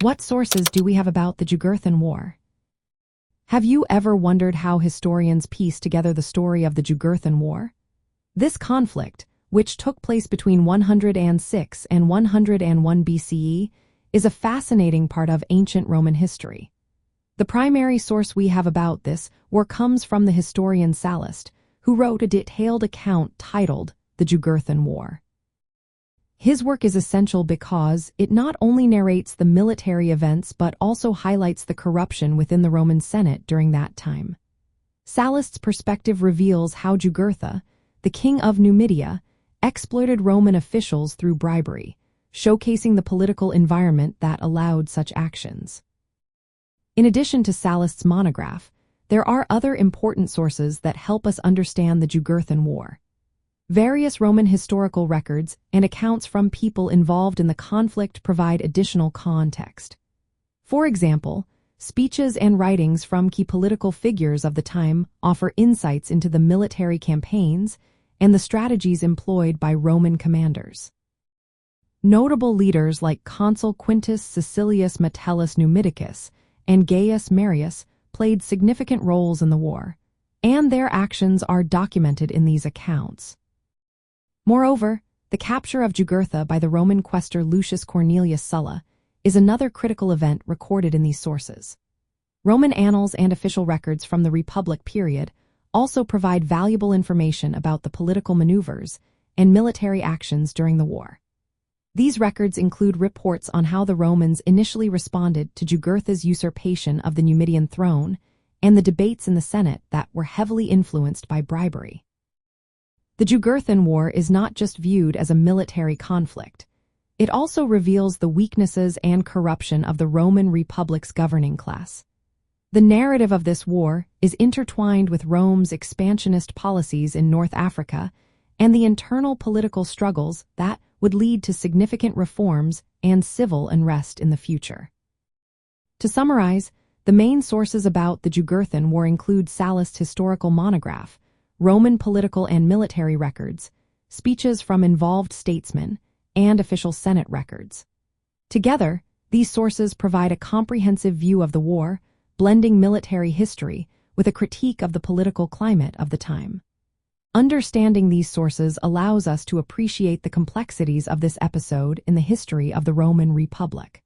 What sources do we have about the Jugurthine War? Have you ever wondered how historians piece together the story of the Jugurthine War? This conflict, which took place between 106 and 101 BCE, is a fascinating part of ancient Roman history. The primary source we have about this war comes from the historian Sallust, who wrote a detailed account titled The Jugurthine War. His work is essential because it not only narrates the military events but also highlights the corruption within the Roman Senate during that time. Sallust's perspective reveals how Jugurtha, the king of Numidia, exploited Roman officials through bribery, showcasing the political environment that allowed such actions. In addition to Sallust's monograph, there are other important sources that help us understand the Jugurthine War. Various Roman historical records and accounts from people involved in the conflict provide additional context. For example, speeches and writings from key political figures of the time offer insights into the military campaigns and the strategies employed by Roman commanders. Notable leaders like Consul Quintus Caecilius Metellus Numidicus and Gaius Marius played significant roles in the war, and their actions are documented in these accounts. Moreover, the capture of Jugurtha by the Roman quaestor Lucius Cornelius Sulla is another critical event recorded in these sources. Roman annals and official records from the Republic period also provide valuable information about the political maneuvers and military actions during the war. These records include reports on how the Romans initially responded to Jugurtha's usurpation of the Numidian throne and the debates in the Senate that were heavily influenced by bribery. The Jugurthine War is not just viewed as a military conflict. It also reveals the weaknesses and corruption of the Roman Republic's governing class. The narrative of this war is intertwined with Rome's expansionist policies in North Africa and the internal political struggles that would lead to significant reforms and civil unrest in the future. To summarize, the main sources about the Jugurthine War include Sallust's historical monograph, Roman political and military records, speeches from involved statesmen, and official Senate records. Together, these sources provide a comprehensive view of the war, blending military history with a critique of the political climate of the time. Understanding these sources allows us to appreciate the complexities of this episode in the history of the Roman Republic.